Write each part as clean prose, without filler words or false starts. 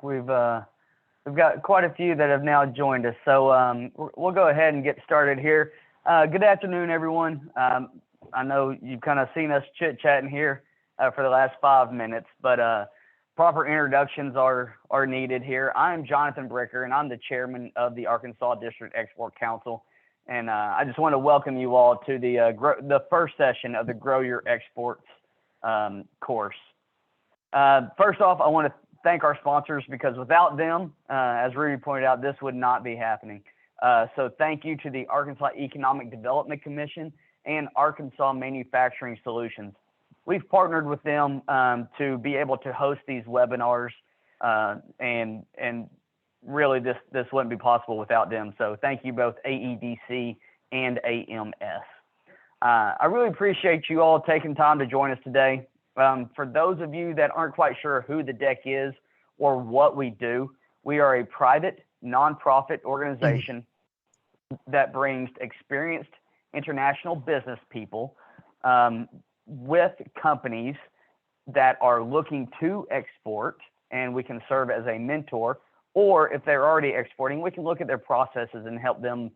We've got quite a few that have now joined us, so we'll go ahead and get started here. Good afternoon, everyone. I know you've kind of seen us chit-chatting here for the last 5 minutes, but proper introductions are needed here. I'm Jonathan Bricker, and I'm the chairman of the Arkansas District Export Council. And I just want to welcome you all to the first session of the Grow Your Exports course. First off, I want to thank our sponsors, because without them, as Rudy pointed out, this would not be happening. So thank you to the Arkansas Economic Development Commission and Arkansas Manufacturing Solutions. We've partnered with them to be able to host these webinars, and really this wouldn't be possible without them. So thank you both AEDC and AMS. I really appreciate you all taking time to join us today. For those of you that aren't quite sure who the DEC is or what we do, we are a private nonprofit organization that brings experienced international business people with companies that are looking to export, and we can serve as a mentor, or if they're already exporting, we can look at their processes and help them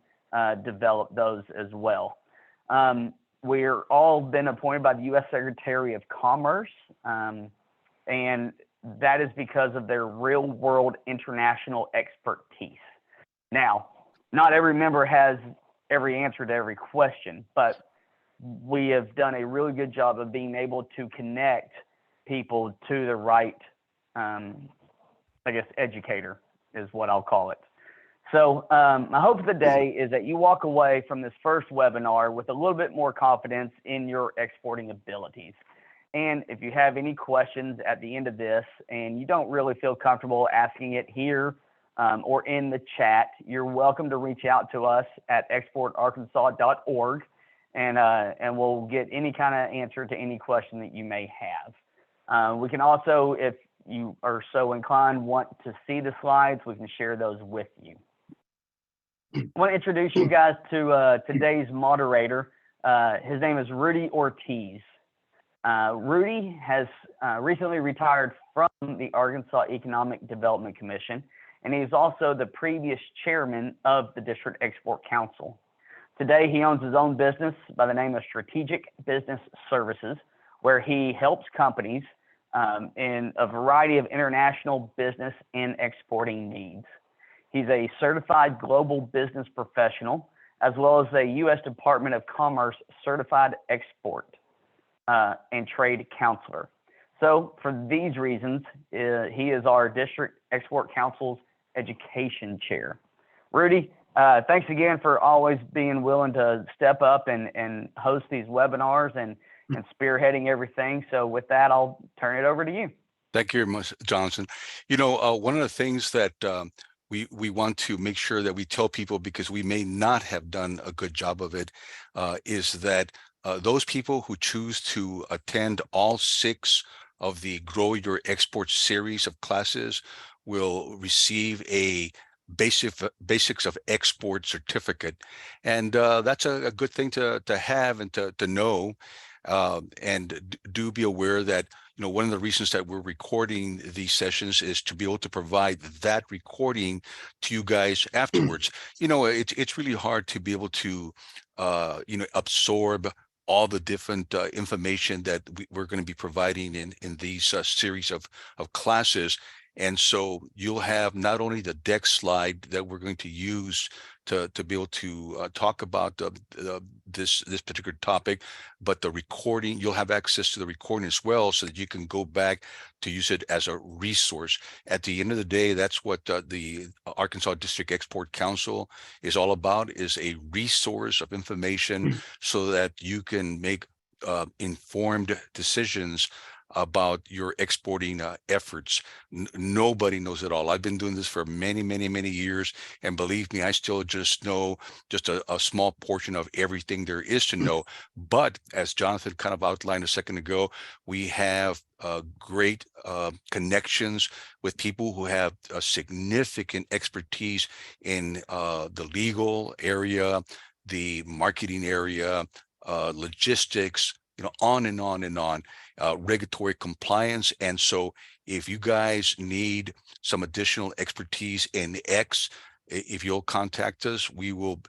develop those as well. We're all been appointed by the U.S. Secretary of Commerce, and that is because of their real-world international expertise. Now, not every member has every answer to every question, but we have done a really good job of being able to connect people to the right, educator is what I'll call it. So my hope for the day is that you walk away from this first webinar with a little bit more confidence in your exporting abilities. And if you have any questions at the end of this and you don't really feel comfortable asking it here or in the chat, you're welcome to reach out to us at exportarkansas.org, and we'll get any kind of answer to any question that you may have. We can also, if you are so inclined, want to see the slides, we can share those with you. I want to introduce you guys to today's moderator. His name is Rudy Ortiz. Rudy has recently retired from the Arkansas Economic Development Commission, and he's also the previous chairman of the District Export Council. Today, he owns his own business by the name of Strategic Business Services, where he helps companies in a variety of international business and exporting needs. He's a certified global business professional, as well as a U.S. Department of Commerce certified export and trade counselor. So for these reasons, he is our District Export Council's education chair. Rudy, thanks again for always being willing to step up and host these webinars and spearheading everything. So with that, I'll turn it over to you. Thank you very much, Johnson. You know, one of the things that we want to make sure that we tell people, because we may not have done a good job of it, is that those people who choose to attend all 6 of the Grow Your Export series of classes will receive a basics of export certificate. And that's a good thing to have and to know. And do be aware that, you know, one of the reasons that we're recording these sessions is to be able to provide that recording to you guys afterwards. You know, it's really hard to be able to, absorb all the different information that we're going to be providing in these series of classes. And so you'll have not only the deck slide that we're going to use to be able to talk about this particular topic, but the recording, you'll have access to the recording as well, so that you can go back to use it as a resource. At the end of the day, that's what the Arkansas District Export Council is all about, is a resource of information so that you can make informed decisions about your exporting efforts. Nobody knows it all. I've been doing this for many, many, many years, and believe me, I still just know just a small portion of everything there is to know. But as Jonathan kind of outlined a second ago, we have great connections with people who have a significant expertise in the legal area, the marketing area, logistics, on and on and on, regulatory compliance. And so if you guys need some additional expertise in X, if you'll contact us, we will.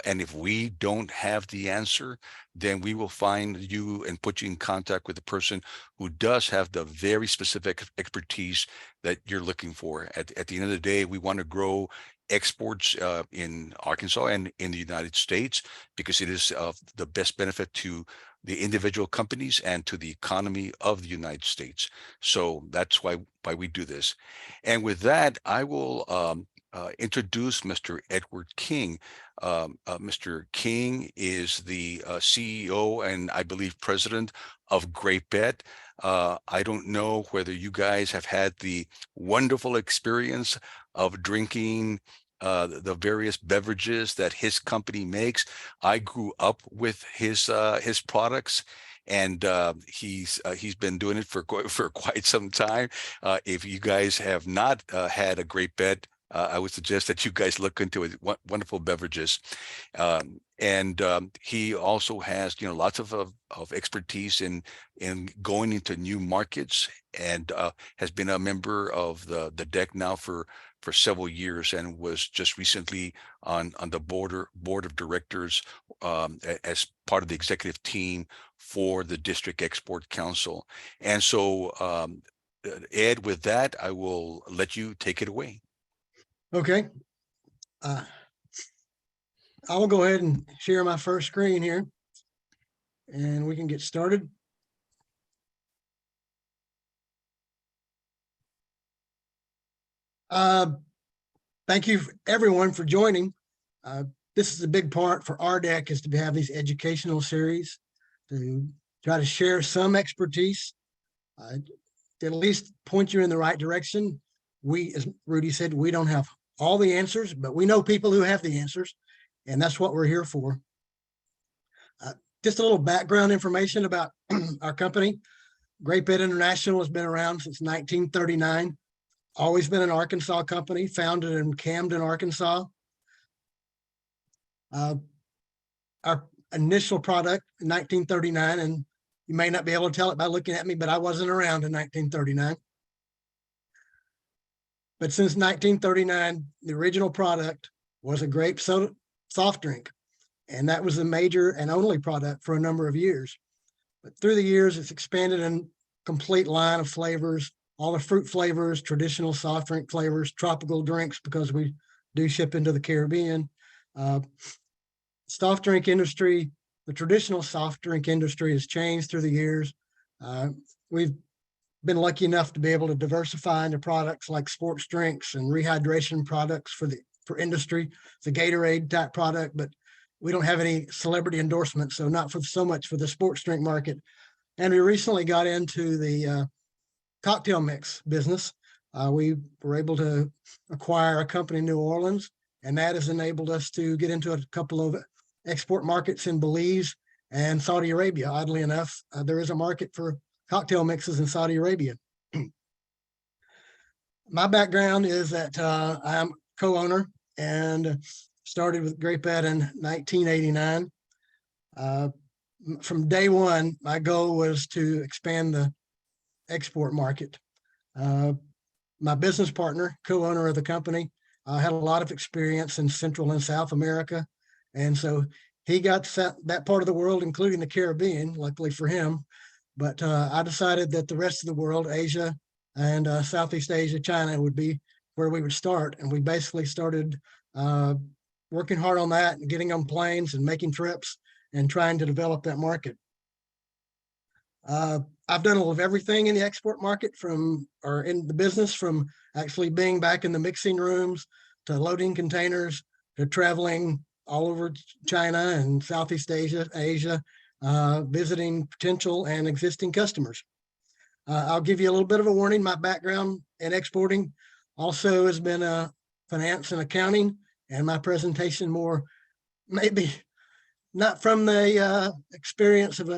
And if we don't have the answer, then we will find you and put you in contact with the person who does have the very specific expertise that you're looking for. At the end of the day, we want to grow exports in Arkansas and in the United States because it is of the best benefit to the individual companies and to the economy of the United States. So that's why we do this. And with that, I will introduce Mr. Edward King. Mr. King is the CEO and I believe president of Great Bet. I don't know whether you guys have had the wonderful experience of drinking the various beverages that his company makes. I grew up with his products, and he's been doing it for quite some time. If you guys have not had a Great Bet, I would suggest that you guys look into it. Wonderful beverages, and he also has lots of expertise in going into new markets, and has been a member of the deck now for several years, and was just recently on the board of directors as part of the executive team for the District Export Council. And so, Ed, with that, I will let you take it away. Okay. I will go ahead and share my first screen here, and we can get started. Thank you everyone for joining. This is a big part for our deck, is to have these educational series to try to share some expertise, to at least point you in the right direction. We, as Rudy said, we don't have all the answers, but we know people who have the answers, and that's what we're here for. Just a little background information about our company. Great Bet International has been around since 1939. Always been an Arkansas company, founded in Camden, Arkansas. Our initial product in 1939, and you may not be able to tell it by looking at me, but I wasn't around in 1939. But since 1939, the original product was a grape soda soft drink, and that was the major and only product for a number of years. But through the years, it's expanded in complete line of flavors, all the fruit flavors, traditional soft drink flavors, tropical drinks, because we do ship into the Caribbean. Soft drink industry, the traditional soft drink industry has changed through the years. We've been lucky enough to be able to diversify into products like sports drinks and rehydration products for industry. It's a Gatorade type product, but we don't have any celebrity endorsements, so not for so much for the sports drink market. And we recently got into the cocktail mix business. We were able to acquire a company in New Orleans, and that has enabled us to get into a couple of export markets in Belize and Saudi Arabia. Oddly enough, there is a market for cocktail mixes in Saudi Arabia. My background is that I'm co-owner and started with Great Bet in 1989. From day one, my goal was to expand the export market. My business partner, co-owner of the company, had a lot of experience in Central and South America. And so he got that part of the world, including the Caribbean, luckily for him. But I decided that the rest of the world, Asia and Southeast Asia, China, would be where we would start. And we basically started working hard on that and getting on planes and making trips and trying to develop that market. I've done a little of everything in the export market or in the business, from actually being back in the mixing rooms to loading containers to traveling all over China and Southeast Asia, visiting potential and existing customers. I'll give you a little bit of a warning. My background in exporting also has been finance and accounting, and my presentation more maybe not from the experience of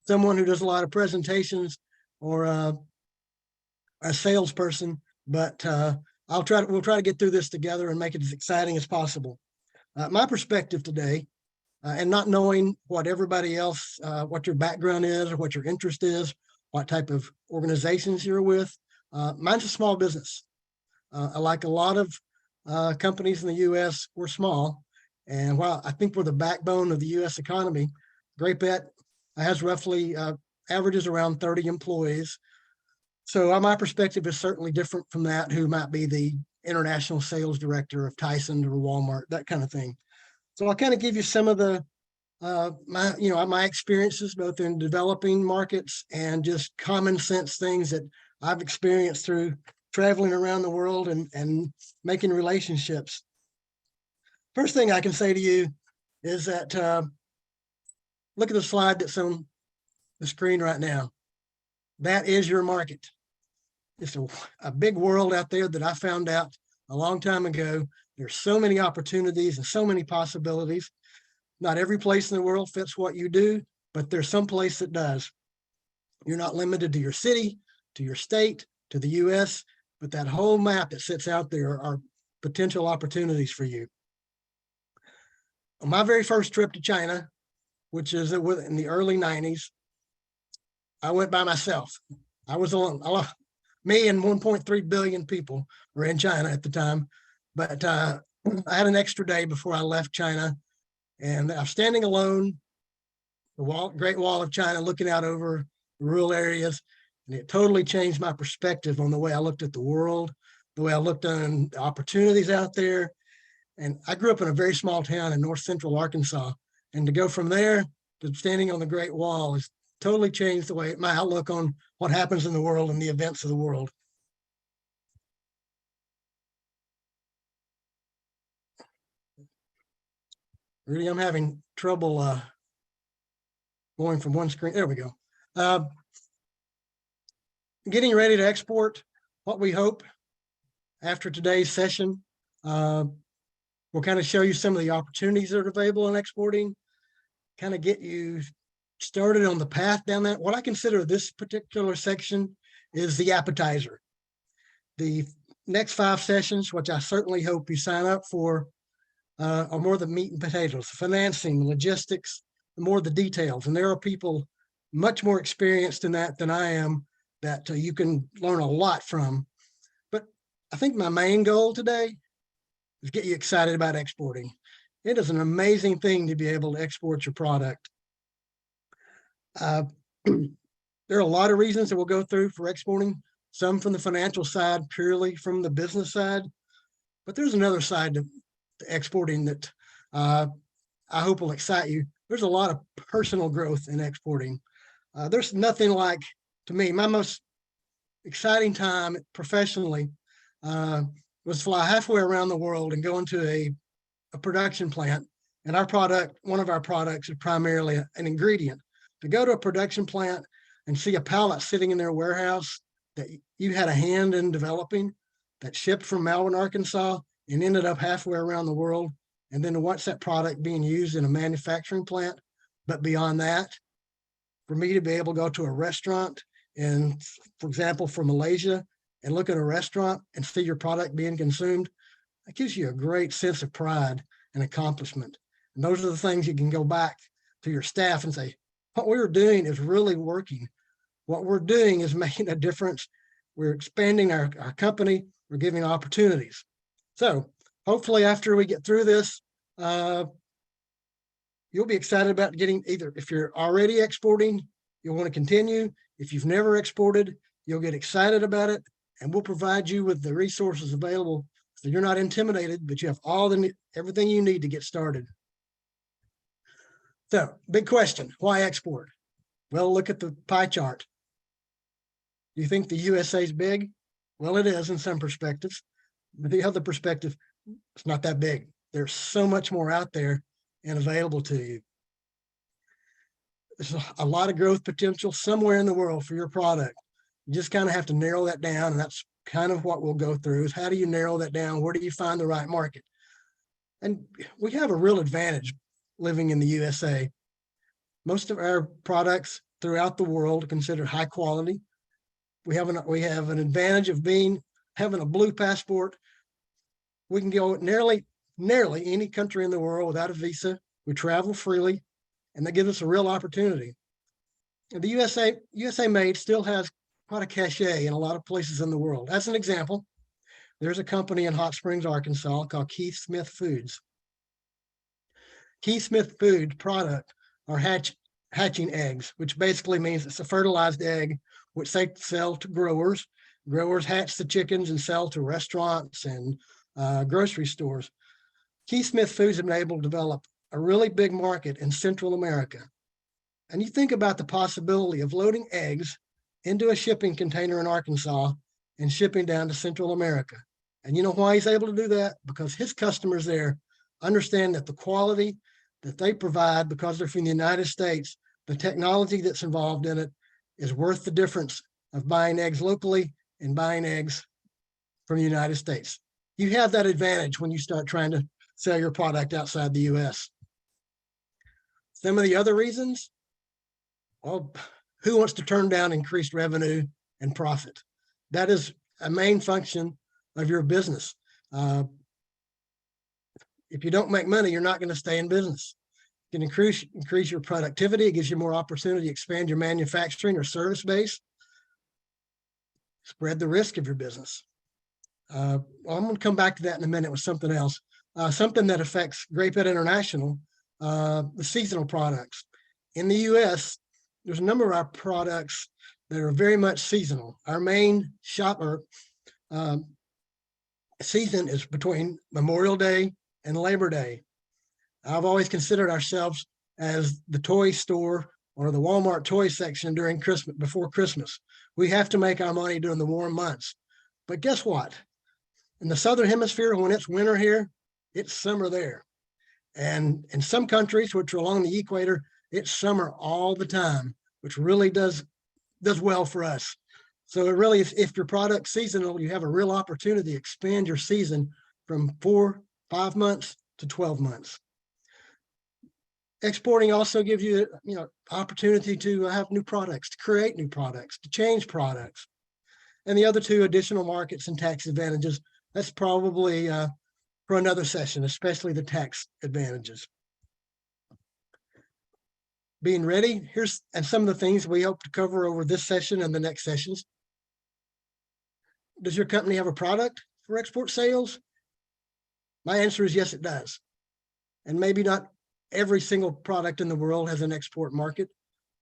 someone who does a lot of presentations or a salesperson, but we'll try to get through this together and make it as exciting as possible. My perspective today, and not knowing what everybody else, what your background is or what your interest is, what type of organizations you're with, Mine's a small business. Like a lot of companies in the U.S., we're small. And while I think we're the backbone of the U.S. economy, Great Bet has roughly averages around 30 employees. So my perspective is certainly different from that, who might be the international sales director of Tyson or Walmart, that kind of thing. So I'll kind of give you some of the my experiences both in developing markets and just common sense things that I've experienced through traveling around the world and making relationships. First thing I can say to you is that look at the slide that's on the screen right now. That is your market. It's a big world out there that I found out a long time ago. There's so many opportunities and so many possibilities. Not every place in the world fits what you do, but there's some place that does. You're not limited to your city, to your state, to the US, but that whole map that sits out there are potential opportunities for you. On my very first trip to China, which is in the early 90s, I went by myself. I was alone. Me and 1.3 billion people were in China at the time, but I had an extra day before I left China, and I'm standing alone, the Great Wall of China, looking out over the rural areas, and it totally changed my perspective on the way I looked at the world, the way I looked on the opportunities out there. And I grew up in a very small town in north central Arkansas, and to go from there to standing on the Great Wall has totally changed the way my outlook on what happens in the world and the events of the world. Really, I'm having trouble going from one screen. There we go. Getting ready to export. What we hope after today's session, we'll kind of show you some of the opportunities that are available in exporting, kind of get you started on the path down that. What I consider this particular section is the appetizer. The next 5 sessions, which I certainly hope you sign up for, are more the meat and potatoes, financing, logistics, more the details. And there are people much more experienced in that than I am that you can learn a lot from. But I think my main goal today is get you excited about exporting. It is an amazing thing to be able to export your product. There are a lot of reasons that we'll go through for exporting, some from the financial side, purely from the business side. But there's another side to exporting that I hope will excite you. There's a lot of personal growth in exporting. There's nothing like, to me, my most exciting time professionally was fly halfway around the world and go into a production plant. And our product, one of our products, is primarily an ingredient. To go to a production plant and see a pallet sitting in their warehouse that you had a hand in developing, that shipped from Malvern, Arkansas, and ended up halfway around the world, and then to watch that product being used in a manufacturing plant. But beyond that, for me to be able to go to a restaurant and, for example, from Malaysia, and look at a restaurant and see your product being consumed, that gives you a great sense of pride and accomplishment. And those are the things you can go back to your staff and say, what we were doing is really working. What we're doing is making a difference. We're expanding our company. We're giving opportunities. So hopefully after we get through this, you'll be excited about getting, either if you're already exporting, you'll want to continue. If you've never exported, you'll get excited about it, and we'll provide you with the resources available so you're not intimidated, but you have everything you need to get started. So, big question, why export? Well, look at the pie chart. Do you think the USA is big? Well, it is in some perspectives, but the other perspective, it's not that big. There's so much more out there and available to you. There's a lot of growth potential somewhere in the world for your product. You just kind of have to narrow that down, and that's kind of what we'll go through, is how do you narrow that down? Where do you find the right market? And we have a real advantage living in the USA. Most of our products throughout the world are considered high quality. We have an advantage of having a blue passport. We can go nearly any country in the world without a visa. We travel freely, and that gives us a real opportunity. And the USA Made still has quite a cachet in a lot of places in the world. As an example, there's a company in Hot Springs, Arkansas called Keith Smith Foods. Keith Smith Foods product are hatching eggs, which basically means it's a fertilized egg, which they sell to growers. Growers hatch the chickens and sell to restaurants and grocery stores. Keith Smith Foods have been able to develop a really big market in Central America. And you think about the possibility of loading eggs into a shipping container in Arkansas and shipping down to Central America. And you know why he's able to do that? Because his customers there understand that the quality that they provide, because they're from the United States, the technology that's involved in it is worth the difference of buying eggs locally and buying eggs from the United States. You have that advantage when you start trying to sell your product outside the US. Some of the other reasons, well, who wants to turn down increased revenue and profit? That is a main function of your business. If you don't make money, you're not going to stay in business. You can increase your productivity. It gives you more opportunity to expand your manufacturing or service base. Spread the risk of your business. I'm going to come back to that in a minute with something else. Something that affects Grape Ed International, the seasonal products. In the US, there's a number of our products that are very much seasonal. Our main season is between Memorial Day and Labor Day. I've always considered ourselves as the toy store or the Walmart toy section during Christmas, before Christmas. We have to make our money during the warm months. But guess what? In the Southern Hemisphere, when it's winter here, it's summer there. And in some countries, which are along the equator, it's summer all the time, which really does well for us. So it really, if your product's seasonal, you have a real opportunity to expand your season from 4-5 months to 12 months. Exporting also gives you, opportunity to have new products, to create new products, to change products. And the other two, additional markets and tax advantages, that's probably for another session, especially the tax advantages. Being ready, and some of the things we hope to cover over this session and the next sessions. Does your company have a product for export sales? My answer is yes, it does. And maybe not every single product in the world has an export market,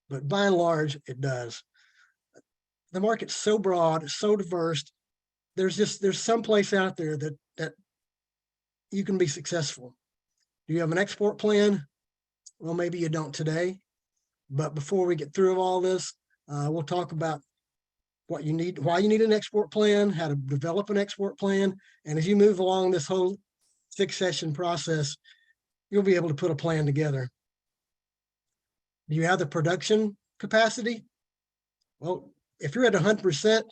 but by and large, it does. The market's so broad, so diverse. There's some place out there that you can be successful. Do you have an export plan? Well, maybe you don't today, but before we get through all this, we'll talk about what you need, why you need an export plan, how to develop an export plan. And as you move along this whole 6-session process, you'll be able to put a plan together. Do you have the production capacity? Well, if you're at 100%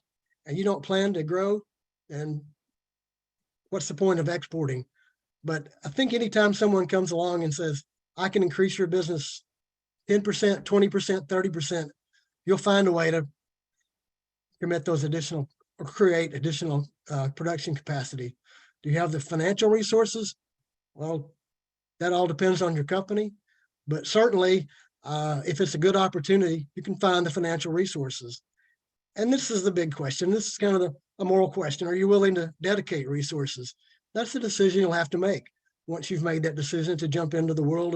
and you don't plan to grow, then what's the point of exporting? But I think anytime someone comes along and says, I can increase your business 10%, 20%, 30%, you'll find a way to commit those additional or create additional production capacity. Do you have the financial resources? Well, that all depends on your company, but certainly if it's a good opportunity, you can find the financial resources. And this is the big question. This is kind of a moral question. Are you willing to dedicate resources? That's the decision you'll have to make once you've made that decision to jump into the world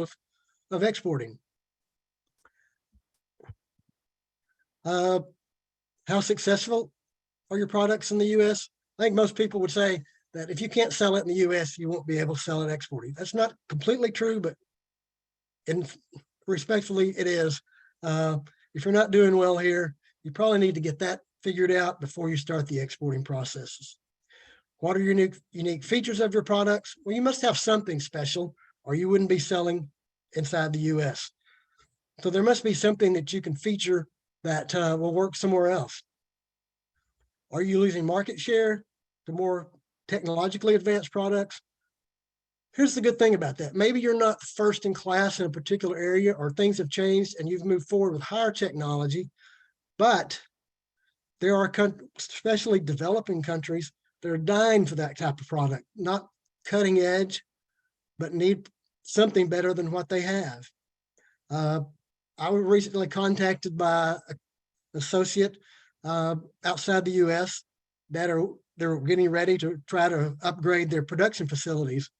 of exporting. How successful are your products in the US? I think most people would say that if you can't sell it in the US, you won't be able to sell it exporting. That's not completely true, but respectfully, it is. If you're not doing well here, you probably need to get that figured out before you start the exporting processes. What are your unique features of your products? Well, you must have something special or you wouldn't be selling inside the US. So there must be something that you can feature that will work somewhere else. Are you losing market share to more technologically advanced products? Here's the good thing about that. Maybe you're not first in class in a particular area, or things have changed and you've moved forward with higher technology, but there are especially developing countries that are dying for that type of product, not cutting edge, but need something better than what they have. I was recently contacted by an associate outside the U.S. they're getting ready to try to upgrade their production facilities.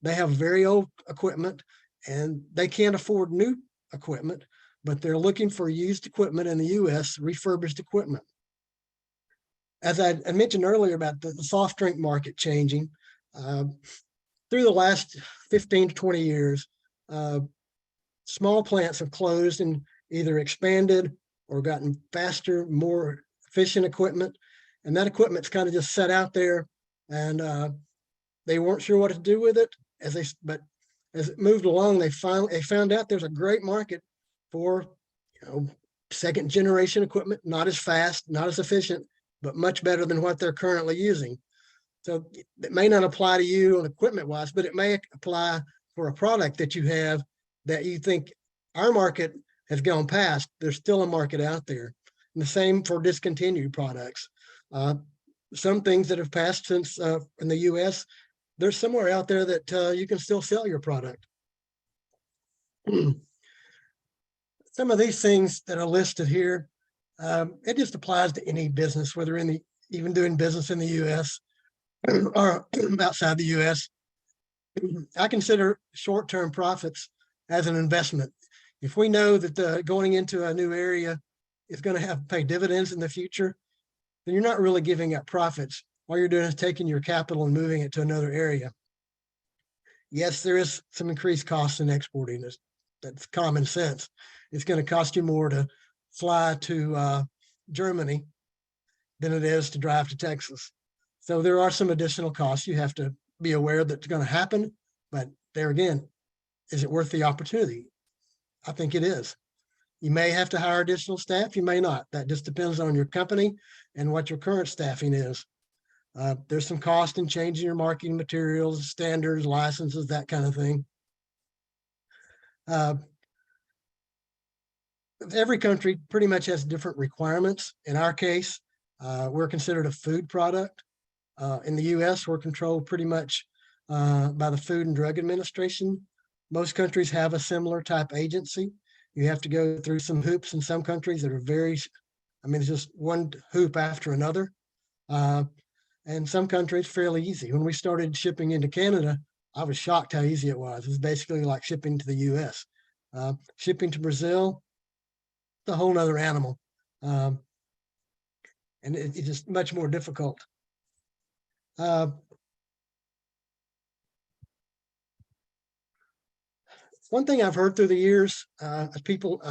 They have very old equipment and they can't afford new equipment, but they're looking for used equipment in the U.S., refurbished equipment. As I mentioned earlier about the soft drink market changing, through the last 15 to 20 years, small plants have closed and either expanded or gotten faster, more efficient equipment. And that equipment's kind of just set out there, and they weren't sure what to do with it. But as it moved along, they found out there's a great market for, second generation equipment, not as fast, not as efficient, but much better than what they're currently using. So it may not apply to you on equipment wise, but it may apply for a product that you have that you think our market has gone past. There's still a market out there. And the same for discontinued products. Some things that have passed since in the US, there's somewhere out there that you can still sell your product. Some of these things that are listed here, it just applies to any business, whether even doing business in the US or outside the US. I consider short-term profits as an investment. If we know that going into a new area is going to have to pay dividends in the future, then you're not really giving up profits. All you're doing is taking your capital and moving it to another area. Yes, there is some increased costs in exporting. That's common sense. It's going to cost you more to fly to Germany than it is to drive to Texas. So there are some additional costs you have to be aware that's going to happen. But there again, is it worth the opportunity? I think it is. You may have to hire additional staff. You may not. That just depends on your company and what your current staffing is. There's some cost in changing your marketing materials, standards, licenses, that kind of thing. Every country pretty much has different requirements. In our case, we're considered a food product. In the US, we're controlled pretty much by the Food and Drug Administration. Most countries have a similar type agency. You have to go through some hoops in some countries that are it's just one hoop after another. And some countries fairly easy. When we started shipping into Canada, I was shocked how easy it was. It's basically like shipping to the US. Shipping to Brazil, it's a whole nother animal. And it's just much more difficult. One thing I've heard through the years, as people,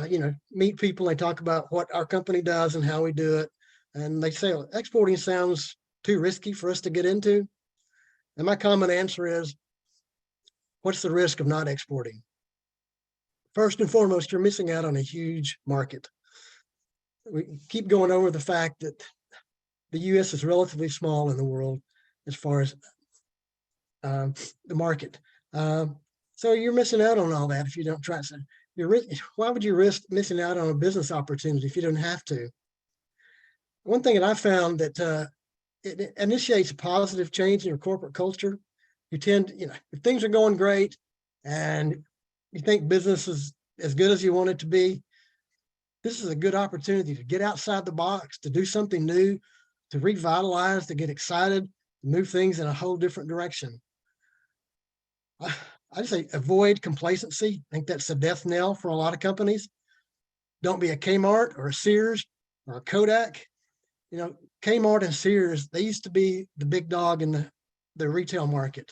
meet people, they talk about what our company does and how we do it. And they say, well, exporting sounds too risky for us to get into. And my common answer is, what's the risk of not exporting? First and foremost, you're missing out on a huge market. We keep going over the fact that the US is relatively small in the world as far as the market. So you're missing out on all that if you don't try. So why would you risk missing out on a business opportunity if you don't have to? One thing that I found that it initiates a positive change in your corporate culture. You tend, if things are going great and you think business is as good as you want it to be, this is a good opportunity to get outside the box, to do something new, to revitalize, to get excited, to move things in a whole different direction. I just say avoid complacency. I think that's the death knell for a lot of companies. Don't be a Kmart or a Sears or a Kodak. Kmart and Sears, they used to be the big dog in the retail market.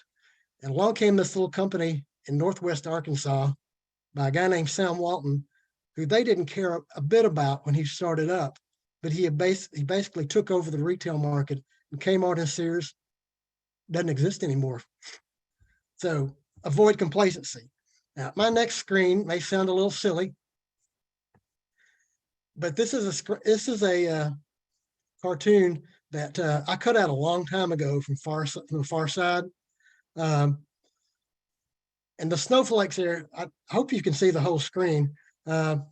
And along came this little company in Northwest Arkansas by a guy named Sam Walton, who they didn't care a bit about when he started up, but he basically took over the retail market, and Kmart and Sears doesn't exist anymore. So avoid complacency. Now, my next screen may sound a little silly, but this is a cartoon that I cut out a long time ago from the far side. And the snowflakes there, I hope you can see the whole screen. But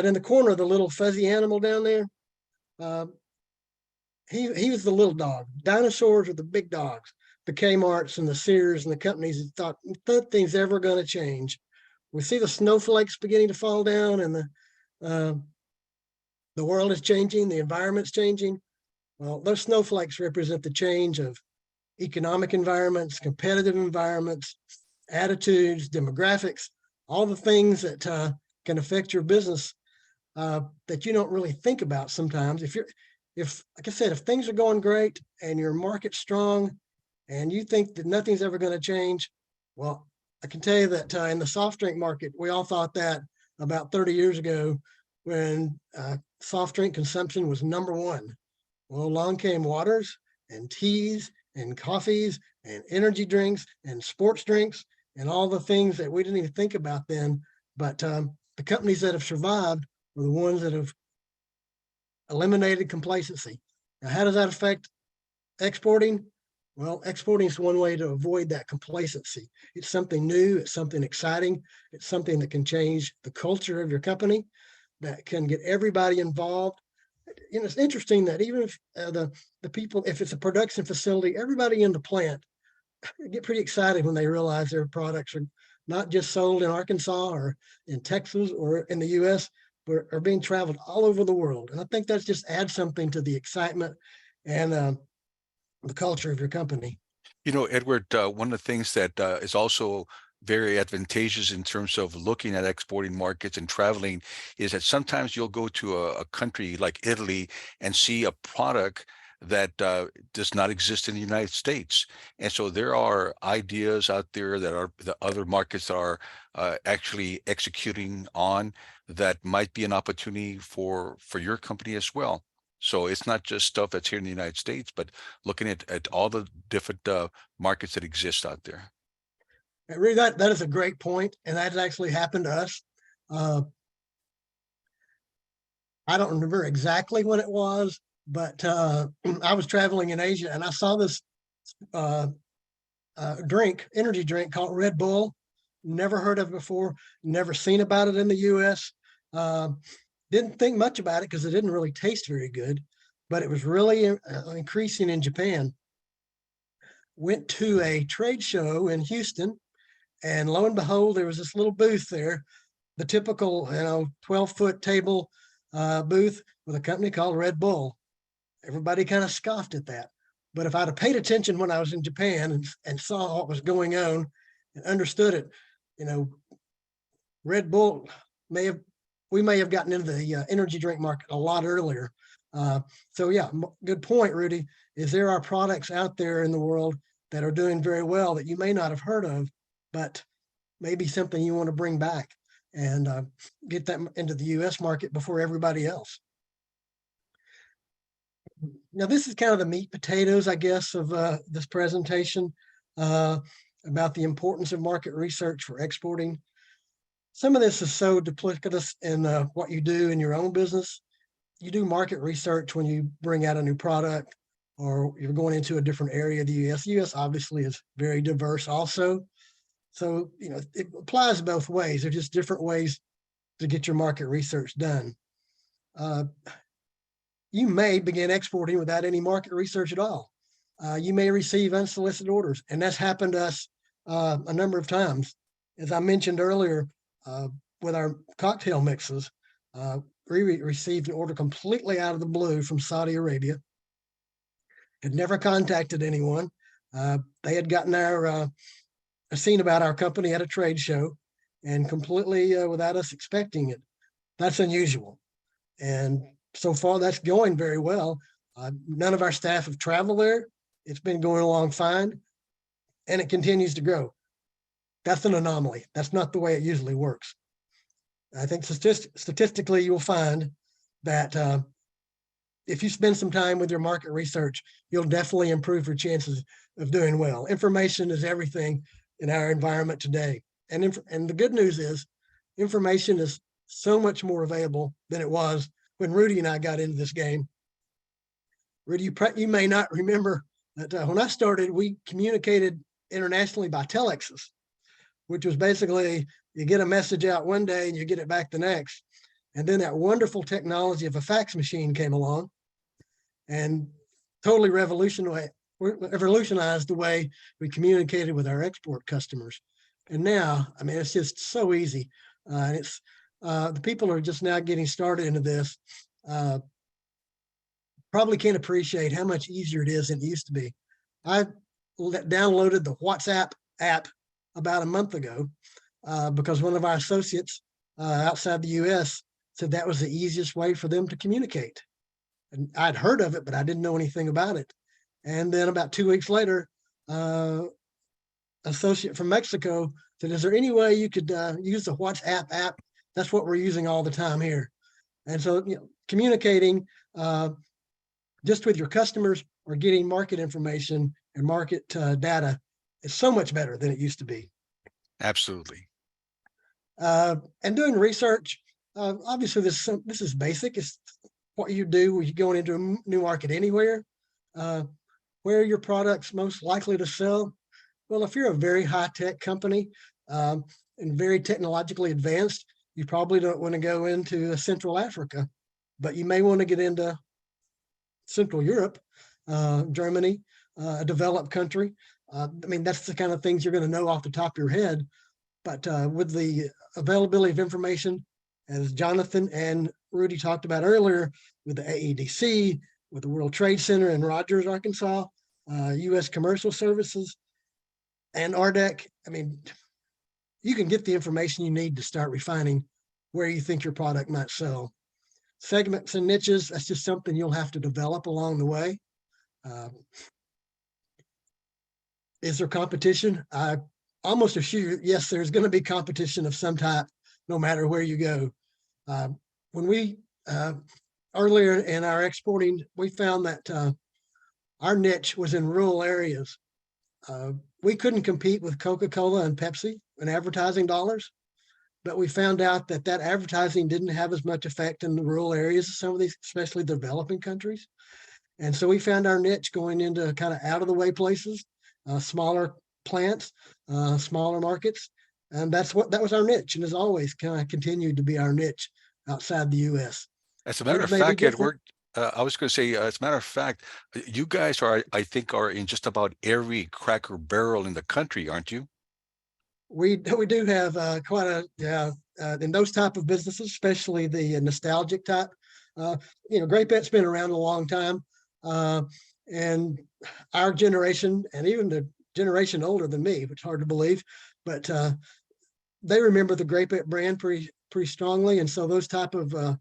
in the corner, the little fuzzy animal down there, he was the little dog. Dinosaurs are the big dogs. The Kmarts and the Sears and the companies thought nothing's ever going to change. We see the snowflakes beginning to fall down, and The world is changing, the environment's changing. Well, those snowflakes represent the change of economic environments, competitive environments, attitudes, demographics, all the things that can affect your business that you don't really think about sometimes. If like I said, if things are going great and your market's strong and you think that nothing's ever going to change, well, I can tell you that in the soft drink market, we all thought that about 30 years ago when soft drink consumption was number one. Well, along came waters and teas and coffees and energy drinks and sports drinks and all the things that we didn't even think about then. But the companies that have survived were the ones that have eliminated complacency. Now, how does that affect exporting? Well, exporting is one way to avoid that complacency. It's something new, it's something exciting, it's something that can change the culture of your company, that can get everybody involved. You know, it's interesting that even if the people, if it's a production facility, everybody in the plant get pretty excited when they realize their products are not just sold in Arkansas or in Texas or in the US, but are being traveled all over the world. And I think that just adds something to the excitement and the culture of your company. You know, Edward, one of the things that is also very advantageous in terms of looking at exporting markets and traveling is that sometimes you'll go to a country like Italy and see a product that does not exist in the United States. And so there are ideas out there that are the other markets that are actually executing on that might be an opportunity for your company as well. So it's not just stuff that's here in the United States, but looking at all the different markets that exist out there. Really, that is a great point, and that has actually happened to us. I don't remember exactly when it was, but I was traveling in Asia and I saw this energy drink called Red Bull. Never heard of it before, never seen about it in the US. Didn't think much about it because it didn't really taste very good, but it was really increasing in Japan. Went to a trade show in Houston, and lo and behold, there was this little booth there, the typical 12-foot table booth with a company called Red Bull. Everybody kind of scoffed at that. But if I'd have paid attention when I was in Japan and saw what was going on and understood it, Red Bull we may have gotten into the energy drink market a lot earlier. So yeah, good point, Rudy, is there are products out there in the world that are doing very well that you may not have heard of, but maybe something you want to bring back and get that into the US market before everybody else. Now, this is kind of the meat potatoes, I guess, of this presentation about the importance of market research for exporting. Some of this is so duplicitous in what you do in your own business. You do market research when you bring out a new product or you're going into a different area of the US. The US obviously is very diverse also. So, it applies both ways. There's just different ways to get your market research done. You may begin exporting without any market research at all. You may receive unsolicited orders, and that's happened to us a number of times. As I mentioned earlier, with our cocktail mixes, we received an order completely out of the blue from Saudi Arabia. Had never contacted anyone. They had gotten seen about our company at a trade show, and completely without us expecting it. That's unusual. And so far, that's going very well. None of our staff have traveled there. It's been going along fine, and it continues to grow. That's an anomaly. That's not the way it usually works. I think statistically, you'll find that if you spend some time with your market research, you'll definitely improve your chances of doing well. Information is everything in our environment today. And the good news is information is so much more available than it was when Rudy and I got into this game. Rudy, you may not remember that when I started, we communicated internationally by telexes, which was basically you get a message out one day and you get it back the next. And then that wonderful technology of a fax machine came along and totally revolutionized the way we communicated with our export customers. And now, I mean, it's just so easy. The people are just now getting started into this. probably can't appreciate how much easier it is than it used to be. I downloaded the WhatsApp app about a month ago because one of our associates outside the US said that was the easiest way for them to communicate. And I'd heard of it, but I didn't know anything about it. And then about 2 weeks later, associate from Mexico said, is there any way you could use the WhatsApp app? That's what we're using all the time here. And so, communicating just with your customers or getting market information and market data is so much better than it used to be. Absolutely. And doing research, obviously this is basic. It's what you do when you're going into a new market anywhere. Where are your products most likely to sell? Well, if you're a very high-tech company and very technologically advanced, you probably don't want to go into Central Africa, but you may want to get into Central Europe, Germany, a developed country. I mean, that's the kind of things you're going to know off the top of your head. But with the availability of information, as Jonathan and Rudy talked about earlier, with the AEDC, with the World Trade Center in Rogers, Arkansas, U.S. Commercial Services, and RDEC, I mean, you can get the information you need to start refining where you think your product might sell. Segments and niches, that's just something you'll have to develop along the way. Is there competition? I almost assure you, yes, there's going to be competition of some type, no matter where you go. When we, earlier in our exporting, we found that our niche was in rural areas. We couldn't compete with Coca-Cola and Pepsi in advertising dollars, but we found out that that advertising didn't have as much effect in the rural areas of some of these, especially developing countries. And so we found our niche going into kind of out of the way places, smaller plants, smaller markets. And that was our niche, and has always kind of continued to be our niche outside the US. As a matter of fact, Edward, I was going to say, as a matter of fact, you guys are, I think, are in just about every Cracker Barrel in the country, aren't you? We do have quite a, in those type of businesses, especially the nostalgic type. Great Pet's been around a long time. And our generation, and even the generation older than me, which is hard to believe, but they remember the Great Pet brand pretty strongly. And so those type of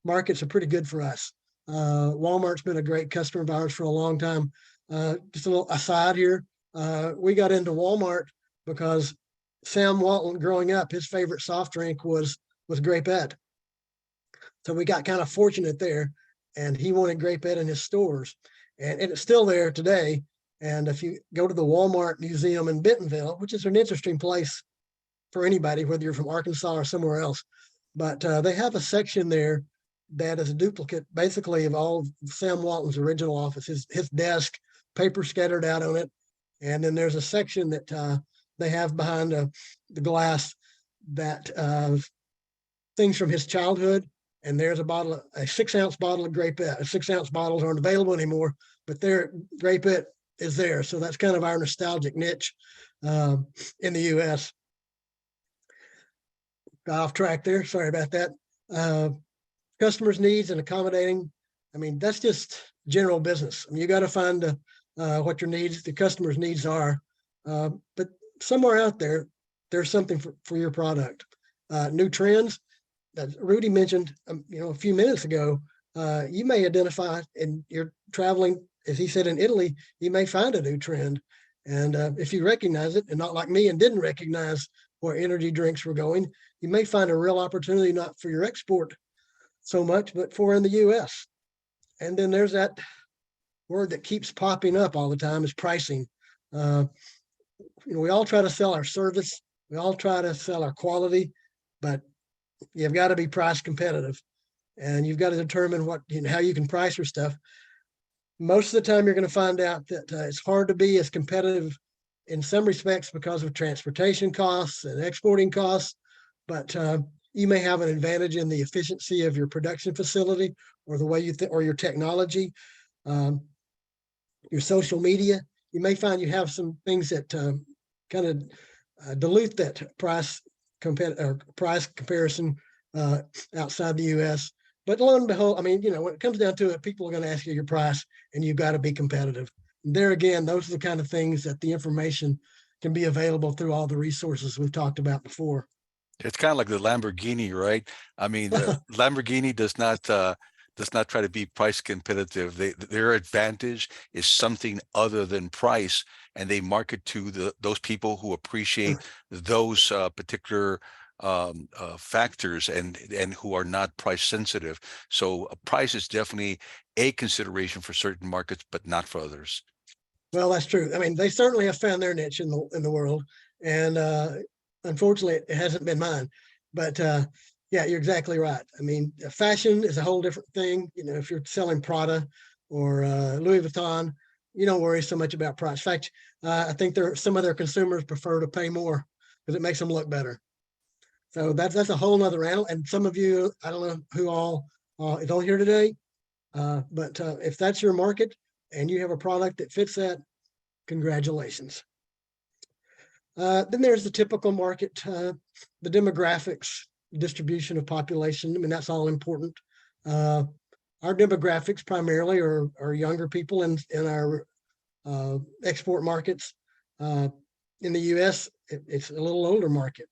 markets are pretty good for us. Walmart's been a great customer of ours for a long time. Just a little aside here, we got into Walmart because Sam Walton, growing up, his favorite soft drink was Great Pet. So we got kind of fortunate there, and he wanted Great Pet in his stores, and it's still there today. And if you go to the Walmart Museum in Bentonville, which is an interesting place for anybody, whether you're from Arkansas or somewhere else, but they have a section there that is a duplicate, basically, of all of Sam Walton's original office, his desk, paper scattered out on it. And then there's a section that they have behind the glass that things from his childhood. And there's a 6-ounce bottle of Great Pet. 6-ounce bottles aren't available anymore, but Great Pet is there. So that's kind of our nostalgic niche in the US. Got off track there. Sorry about that. Customers' needs and accommodating. I mean, that's just general business. I mean, you got to find what your needs, the customer's needs are. But somewhere out there, there's something for your product. New trends that Rudy mentioned, a few minutes ago. You may identify, and you're traveling, as he said, in Italy, you may find a new trend. And if you recognize it, and not like me and didn't recognize where energy drinks were going, you may find a real opportunity, not for your export so much, but for in the US. And then there's that word that keeps popping up all the time, is pricing. We all try to sell our service. We all try to sell our quality, but you've got to be price competitive, and you've got to determine how you can price your stuff. Most of the time, you're going to find out that it's hard to be as competitive in some respects because of transportation costs and exporting costs, but you may have an advantage in the efficiency of your production facility, or the way you or your technology, your social media. You may find you have some things that kind of dilute that price comparison outside the US. But lo and behold, I mean, when it comes down to it, people are going to ask you your price, and you've got to be competitive. And there again, those are the kind of things that the information can be available through all the resources we've talked about before. It's kind of like the Lamborghini, right? I mean, Lamborghini does not try to be price competitive. Their advantage is something other than price, and they market to those people who appreciate those particular factors and who are not price sensitive. So price is definitely a consideration for certain markets, but not for others. Well, that's true. I mean, they certainly have found their niche in the world, and unfortunately, it hasn't been mine. But yeah, you're exactly right. I mean, fashion is a whole different thing. If you're selling Prada or Louis Vuitton, you don't worry so much about price. In fact, I think some of their consumers prefer to pay more because it makes them look better. So that's a whole nother animal. And some of you, I don't know who all is on here today, but if that's your market and you have a product that fits that, congratulations. Then there's the typical market, the demographics, distribution of population. I mean, that's all important. Our demographics primarily are younger people in our export markets. In the US, it's a little older market.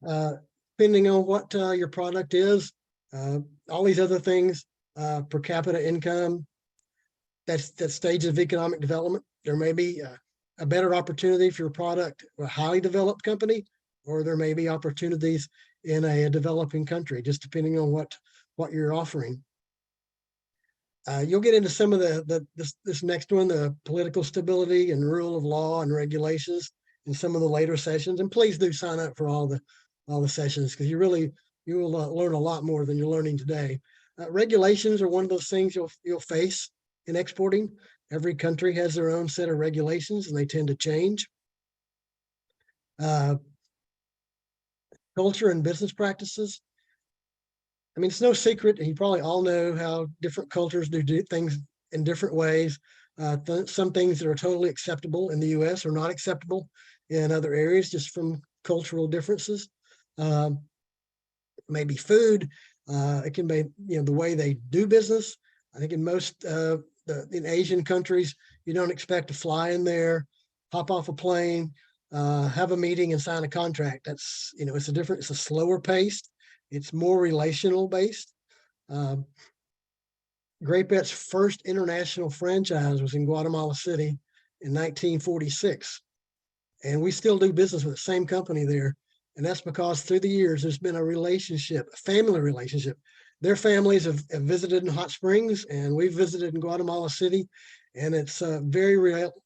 Depending on what your product is, all these other things, per capita income, that stage of economic development, there may be a better opportunity for your product, a highly developed company, or there may be opportunities in a developing country, just depending on what you're offering. You'll get into some of this next one, the political stability and rule of law and regulations in some of the later sessions. And please do sign up for all the sessions, because you will learn a lot more than you're learning today. Regulations are one of those things you'll face in exporting. Every country has their own set of regulations, and they tend to change. Culture and business practices. I mean, it's no secret, and you probably all know how different cultures do things in different ways. Some things that are totally acceptable in the US are not acceptable in other areas, just from cultural differences. Maybe food. It can be, the way they do business. I think in most in Asian countries, you don't expect to fly in there, hop off a plane, have a meeting and sign a contract. That's, it's a slower pace. It's more relational based. Great Bet's first international franchise was in Guatemala City in 1946. And we still do business with the same company there. And that's because through the years, there's been a relationship, a family relationship. Their families have visited in Hot Springs, and we've visited in Guatemala City, and it's very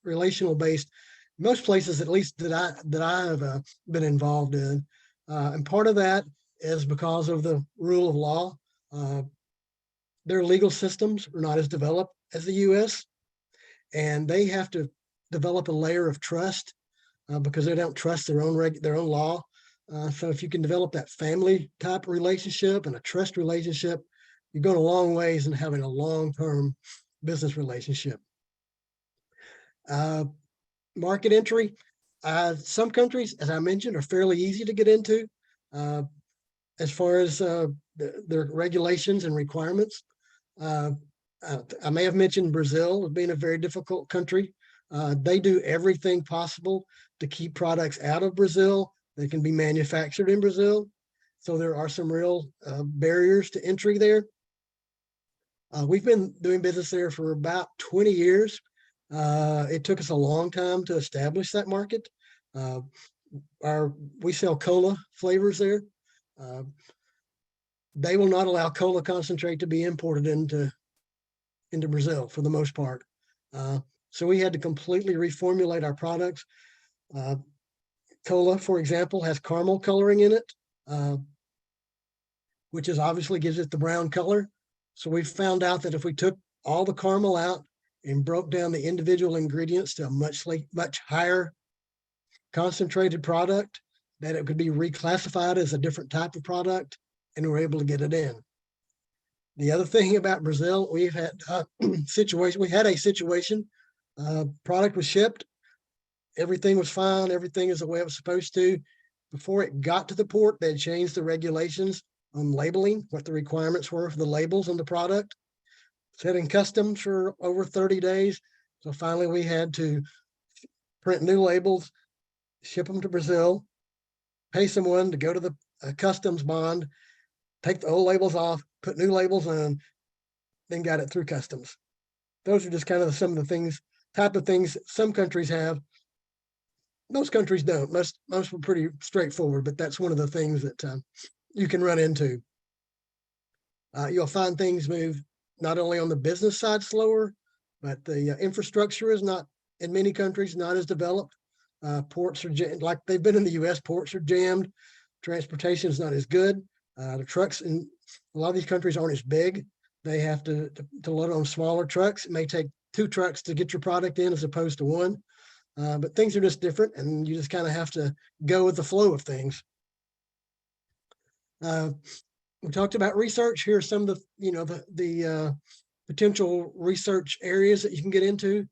relational based. Most places, at least that I have been involved in, and part of that is because of the rule of law. Their legal systems are not as developed as the U.S., and they have to develop a layer of trust because they don't trust their own law. So if you can develop that family type relationship and a trust relationship, you're going a long ways in having a long-term business relationship. Market entry. Some countries, as I mentioned, are fairly easy to get into as far as their regulations and requirements. I may have mentioned Brazil as being a very difficult country. They do everything possible to keep products out of Brazil. They can be manufactured in Brazil. So there are some real barriers to entry there. We've been doing business there for about 20 years. It took us a long time to establish that market. We sell cola flavors there. They will not allow cola concentrate to be imported into Brazil for the most part. So we had to completely reformulate our products. Cola, for example, has caramel coloring in it, which obviously gives it the brown color. So we found out that if we took all the caramel out and broke down the individual ingredients to a much higher concentrated product, that it could be reclassified as a different type of product, and we're able to get it in. The other thing about Brazil, we've had We had a situation. Product was shipped. Everything was fine. Everything is the way it was supposed to. Before it got to the port, they changed the regulations on labeling, what the requirements were for the labels on the product, setting customs for over 30 days. So finally we had to print new labels, ship them to Brazil, pay someone to go to the customs bond, take the old labels off, put new labels on, then got it through customs. Those are just kind of some of the things, type of things some countries have. Most countries don't. Most were pretty straightforward, but that's one of the things that you can run into. You'll find things move not only on the business side slower, but the infrastructure is not, in many countries, not as developed. Ports are like they've been in the US, ports are jammed. Transportation is not as good. The trucks in a lot of these countries aren't as big. They have to load on smaller trucks. It may take 2 trucks to get your product in as opposed to 1. But things are just different, and you just kind of have to go with the flow of things. We talked about research. Here are some of the potential research areas that you can get into.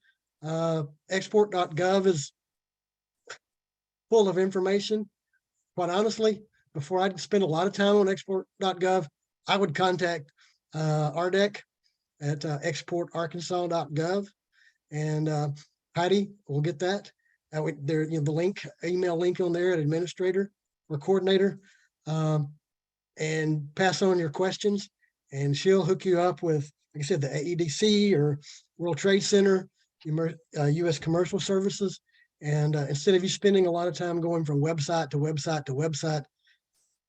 Export.gov is full of information. Quite honestly, before I'd spend a lot of time on export.gov, I would contact RDEC at exportarkansas.gov, and Patty will get that. There, the link, email link on there at administrator or coordinator, and pass on your questions, and she'll hook you up with, like I said, the AEDC or World Trade Center, U.S. Commercial Services. And instead of you spending a lot of time going from website to website to website,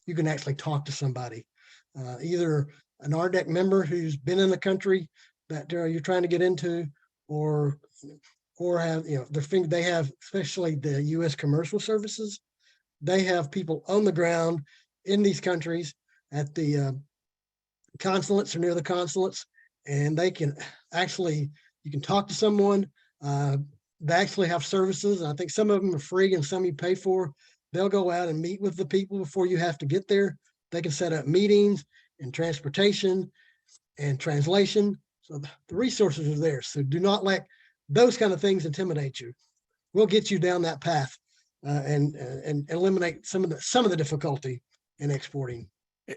you can actually talk to somebody, either an RDEC member who's been in the country that you're trying to get into, or have, they have, especially the U.S. Commercial Services, they have people on the ground in these countries at the consulates or near the consulates, and they can actually, you can talk to someone. They actually have services, and I think some of them are free and some you pay for. They'll go out and meet with the people before you have to get there. They can set up meetings and transportation and translation. So the resources are there. So do not let those kind of things intimidate you. We'll get you down that path and eliminate some of the difficulty in exporting.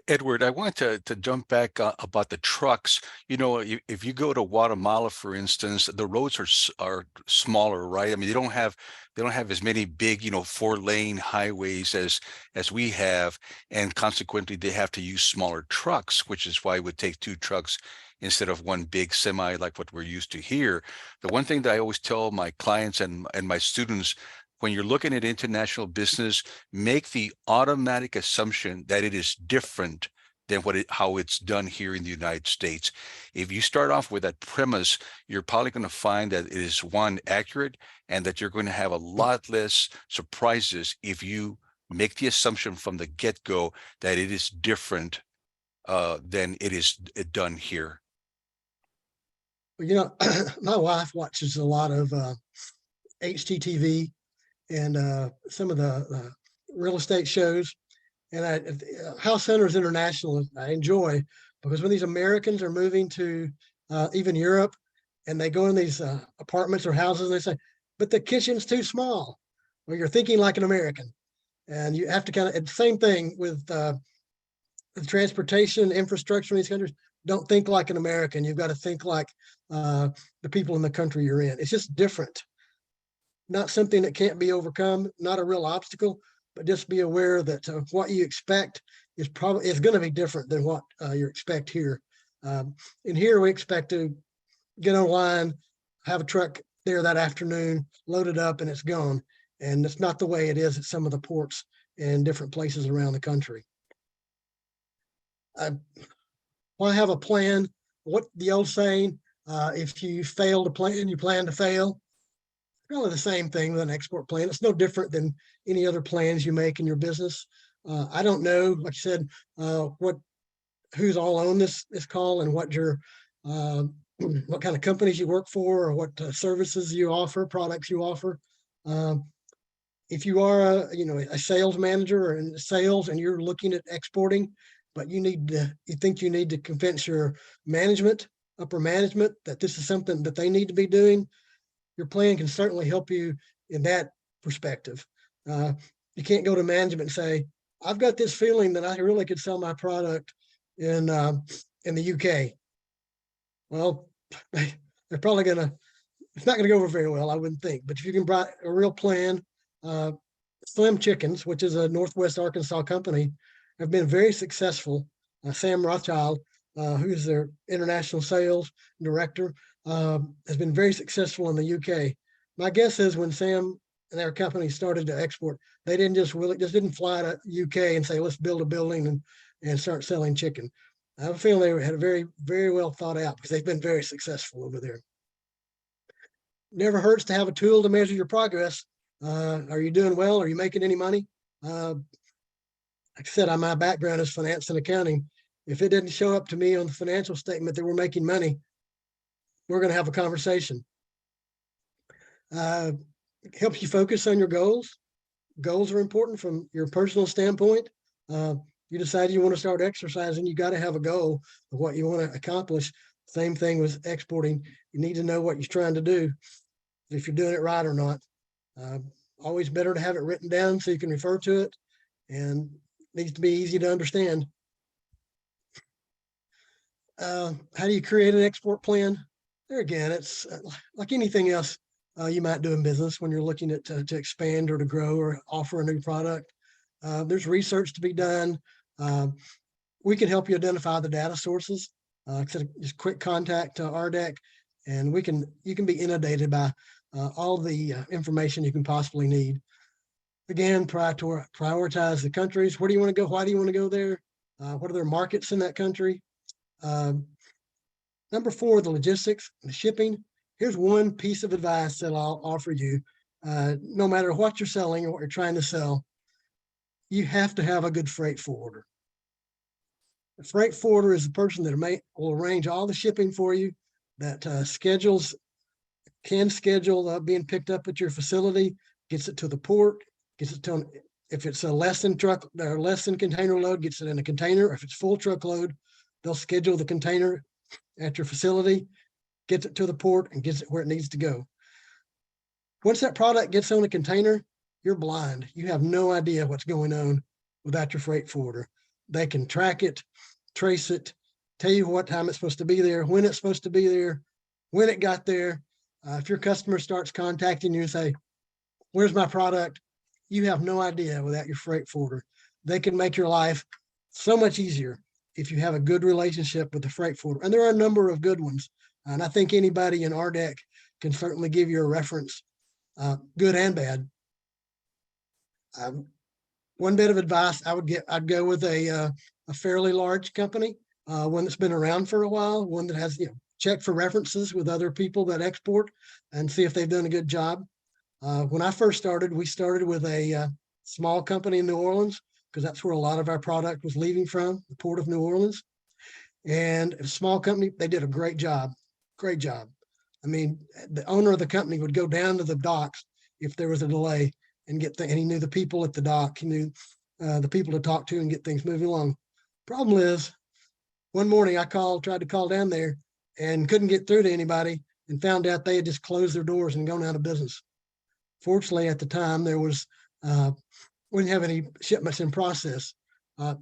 Edward, I want to jump back about the trucks. If you go to Guatemala, for instance, the roads are smaller, right? I mean, they don't have as many big, 4-lane highways as we have, and consequently, they have to use smaller trucks, which is why it would take 2 trucks instead of 1 big semi like what we're used to here. The one thing that I always tell my clients and my students, when you're looking at international business, make the automatic assumption that it is different than how it's done here in the United States. If you start off with that premise, you're probably going to find that it is, 1, accurate, and that you're going to have a lot less surprises if you make the assumption from the get-go that it is different than it is done here. Well, my wife watches a lot of HGTV and some of the real estate shows, and House Hunters International I enjoy, because when these Americans are moving to even Europe, and they go in these apartments or houses, and they say, but the kitchen's too small. Well, you're thinking like an American, and you have to and same thing with the transportation infrastructure in these countries. Don't think like an American. You've got to think like the people in the country you're in. It's just different. Not something that can't be overcome, not a real obstacle, but just be aware that what you expect is going to be different than what you expect here. In here, we expect to get online, have a truck there that afternoon, load it up, and it's gone. And that's not the way it is at some of the ports in different places around the country. I want to have a plan. What the old saying, if you fail to plan, you plan to fail. Really the same thing with an export plan. It's no different than any other plans you make in your business. I don't know, like I said, who's all on this call, and what your what kind of companies you work for, or what services you offer, products you offer. If you are a sales manager or in sales and you're looking at exporting, but you think you need to convince your upper management that this is something that they need to be doing, your plan can certainly help you in that perspective. You can't go to management and say, I've got this feeling that I really could sell my product in the UK. Well, they're probably it's not gonna go over very well, I wouldn't think. But if you can buy a real plan, Slim Chickens, which is a Northwest Arkansas company, have been very successful. Sam Rothschild, who's their international sales director, has been very successful in the UK. My guess is when Sam and their company started to export, they didn't just didn't fly to UK and say, let's build a building and start selling chicken. I have a feeling they had a very, very well thought out because they've been very successful over there. Never hurts to have a tool to measure your progress. Are you doing well? Are you making any money? Like I said, my background is finance and accounting. If it didn't show up to me on the financial statement that we're making money, we're going to have a conversation. Helps you focus on your goals. Goals are important from your personal standpoint. You decide you want to start exercising, you got to have a goal of what you want to accomplish. Same thing with exporting. You need to know what you're trying to do, if you're doing it right or not. Always better to have it written down so you can refer to it, and it needs to be easy to understand. How do you create an export plan? There again, it's like anything else you might do in business when you're looking at to expand or to grow or offer a new product. There's research to be done. We can help you identify the data sources. Just quick contact RDEC, and you can be inundated by all the information you can possibly need. Again, prioritize the countries. Where do you want to go? Why do you want to go there? What are their markets in that country? Number 4, the logistics, the shipping. Here's one piece of advice that I'll offer you. No matter what you're selling or what you're trying to sell, you have to have a good freight forwarder. The freight forwarder is the person that will arrange all the shipping for you, that can schedule being picked up at your facility, gets it to the port, gets it to, if it's a less than container load, gets it in a container. If it's full truckload, they'll schedule the container at your facility, gets it to the port, and gets it where it needs to go. Once that product gets on a container, you're blind. You have no idea what's going on without your freight forwarder. They can track it, trace it, tell you what time it's supposed to be there, when it's supposed to be there, when it got there. If your customer starts contacting you and say, where's my product? You have no idea without your freight forwarder. They can make your life so much easier if you have a good relationship with the freight forwarder. And there are a number of good ones. And I think anybody in RDEC can certainly give you a reference, good and bad. One bit of advice I'd go with a fairly large company, one that's been around for a while, one that has, check for references with other people that export and see if they've done a good job. When I first started, we started with a small company in New Orleans, because that's where a lot of our product was leaving from, the Port of New Orleans. And a small company, they did a great job. Great job. I mean, the owner of the company would go down to the docks if there was a delay and and he knew the people at the dock. He knew the people to talk to and get things moving along. Problem is, one morning I tried to call down there and couldn't get through to anybody, and found out they had just closed their doors and gone out of business. Fortunately, at the time, we didn't have any shipments in process.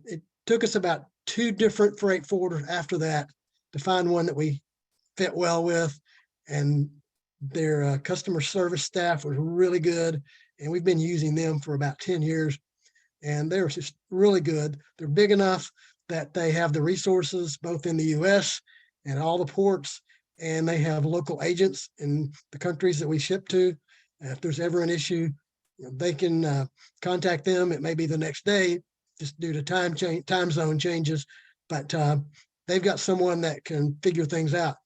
It took us about 2 different freight forwarders after that to find one that we fit well with, and their customer service staff was really good, and we've been using them for about 10 years, and they're just really good. They're big enough that they have the resources both in the US and all the ports, and they have local agents in the countries that we ship to. If there's ever an issue, they can contact them. It may be the next day, just due to time zone changes, but they've got someone that can figure things out.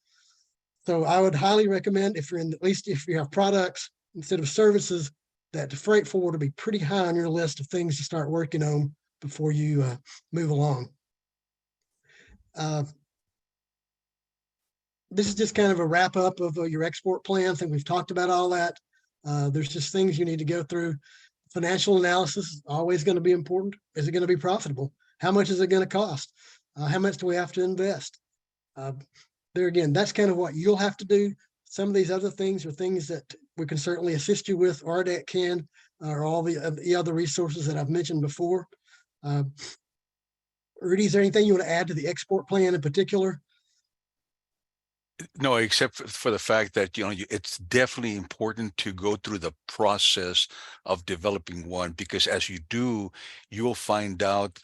So I would highly recommend, at least if you have products instead of services, that the freight forwarder be pretty high on your list of things to start working on before you move along. This is just kind of a wrap up of your export plan. I think we've talked about all that. There's just things you need to go through. Financial analysis is always going to be important. Is it going to be profitable? How much is it going to cost? How much do we have to invest? There again, that's kind of what you'll have to do. Some of these other things are things that we can certainly assist you with. RDEC can, or all the other resources that I've mentioned before. Rudy, is there anything you want to add to the export plan in particular? No, except for the fact that, it's definitely important to go through the process of developing one, because as you do, you will find out,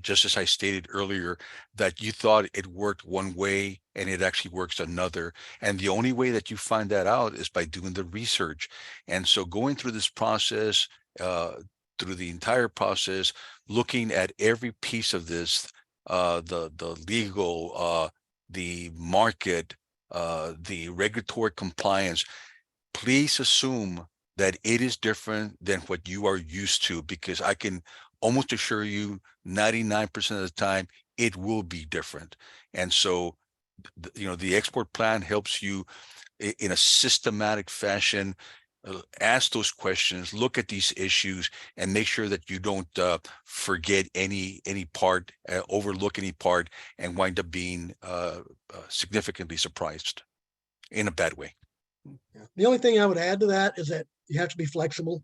just as I stated earlier, that you thought it worked one way and it actually works another. And the only way that you find that out is by doing the research. And so going through this process, through the entire process, looking at every piece of this, the legal, the market, the regulatory compliance, please assume that it is different than what you are used to, because I can almost assure you 99% of the time it will be different. And so, the export plan helps you in a systematic fashion, ask those questions, look at these issues, and make sure that you don't forget any part, overlook any part, and wind up being significantly surprised in a bad way. Yeah. The only thing I would add to that is that you have to be flexible.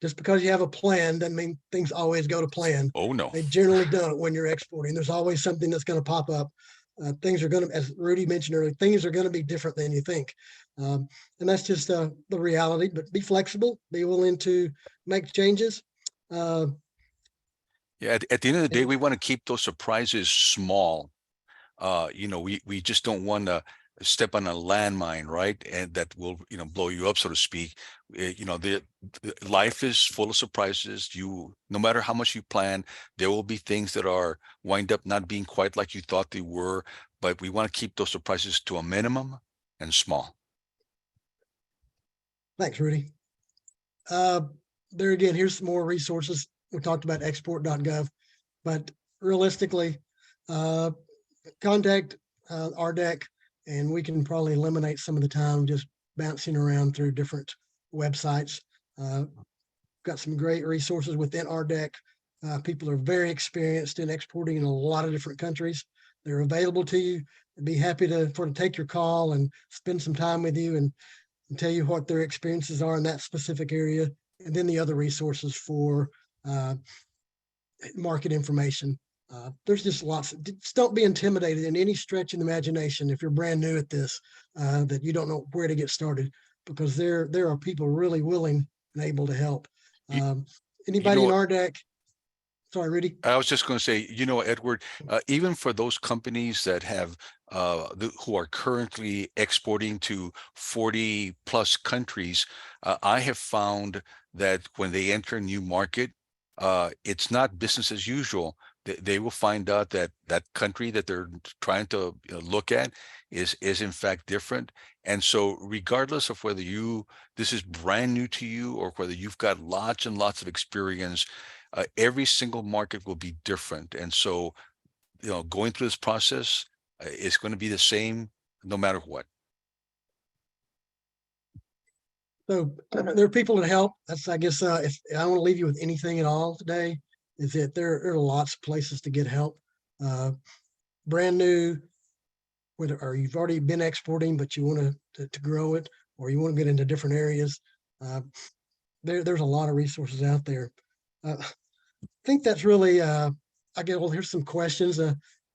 Just because you have a plan doesn't mean things always go to plan. Oh, no. They generally don't when you're exporting. There's always something that's going to pop up. Things are going to, as Rudy mentioned earlier, things are going to be different than you think. And that's just the reality, but be flexible, be willing to make changes. Yeah, at the end of the day, we want to keep those surprises small. We just don't want to step on a landmine, right? And that will, blow you up, so to speak. The life is full of surprises. No matter how much you plan, there will be things that are wind up not being quite like you thought they were, but we want to keep those surprises to a minimum and small. Thanks, Rudy. There again, here's some more resources. We talked about export.gov, but realistically, contact RDEC, and we can probably eliminate some of the time just bouncing around through different websites. Got some great resources within RDEC. People are very experienced in exporting in a lot of different countries. They're available to you. I'd be happy to take your call and spend some time with you and tell you what their experiences are in that specific area, and then the other resources for market information. There's just lots. Just don't be intimidated in any stretch of the imagination if you're brand new at this, that you don't know where to get started, because there are people really willing and able to help. Anybody in RDEC? Sorry, Rudy. I was just going to say, Edward, even for those companies that have who are currently exporting to 40 plus countries, I have found that when they enter a new market, it's not business as usual. They will find out that that country that they're trying to look at is in fact different. And so regardless of whether this is brand new to you or whether you've got lots and lots of experience, every single market will be different. And so, going through this process is going to be the same no matter what. So there are people that help. That's, I guess, if I want to leave you with anything at all today, is that there are lots of places to get help. Brand new, or you've already been exporting, but you want to grow it, or you want to get into different areas. There's a lot of resources out there. I think that's really, here's some questions.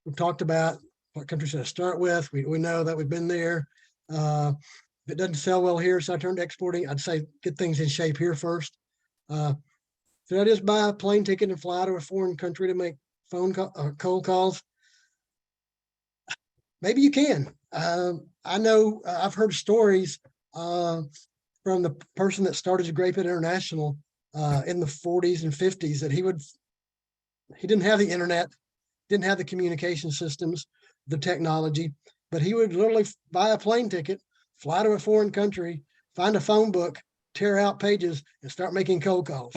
We've talked about what country should I start with. We know that we've been there. If it doesn't sell well here, so I turn to exporting, I'd say get things in shape here first. Should I just buy a plane ticket and fly to a foreign country to make cold calls? Maybe you can. I know I've heard stories from the person that started Grape International in the 40s and 50s that he didn't have the internet, didn't have the communication systems, the technology, but he would literally buy a plane ticket, fly to a foreign country, find a phone book, tear out pages, and start making cold calls.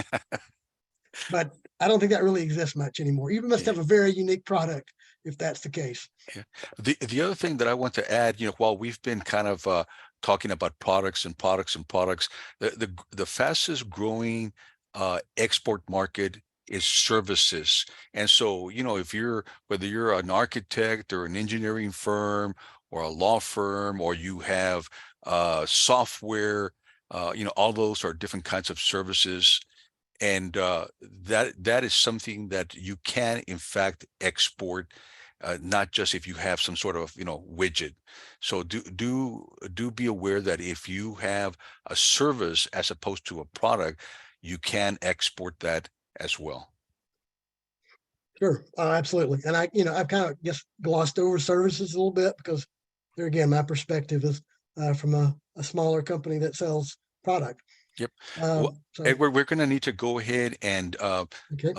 But I don't think that really exists much anymore. You must have a very unique product if that's the case. Yeah. The other thing that I want to add, while we've been kind of talking about products, the fastest growing export market is services. And so, whether you're an architect or an engineering firm or a law firm, or you have software, all those are different kinds of services. And that is something that you can in fact export, not just if you have some sort of widget. So do be aware that if you have a service as opposed to a product, you can export that as well. Sure, absolutely. And I've kind of just glossed over services a little bit because there again, my perspective is from a smaller company that sells product. Yep. Well, So, Edward, we're going to need to go ahead and okay.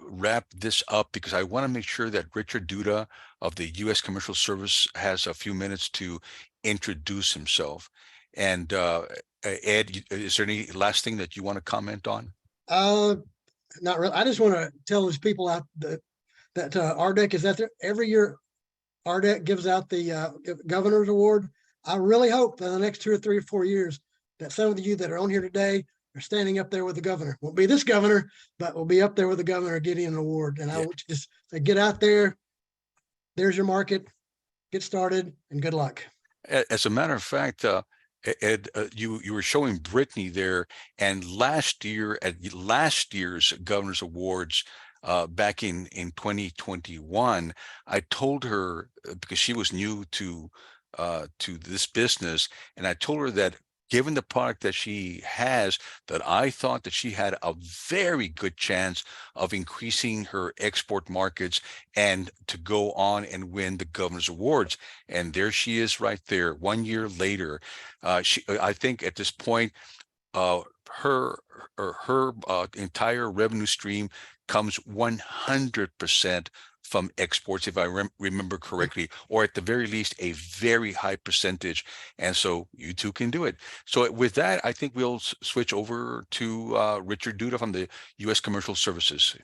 wrap this up because I want to make sure that Richard Duda of the U.S. Commercial Service has a few minutes to introduce himself. And Ed, is there any last thing that you want to comment on? Not really. I just want to tell those people out that RDEC is out there every year. RDEC gives out the Governor's Award. I really hope that in the next 2 or 3 or 4 years that some of you that are on here today are standing up there with the governor. Won't be this governor, but we'll be up there with the governor getting an award. And I would just say, get out there. There's your market. Get started and good luck. As a matter of fact, Ed, you were showing Brittany there, and last year at last year's Governor's Awards, back in 2021, I told her because she was new to this business, and I told her that given the product that she has, that I thought that she had a very good chance of increasing her export markets and to go on and win the Governor's Awards. And there she is right there 1 year later. I think at this point, her entire revenue stream comes 100% from exports, if I remember correctly, or at the very least, a very high percentage. And so you too can do it. So with that, I think we'll switch over to Richard Duda from the U.S. Commercial Services.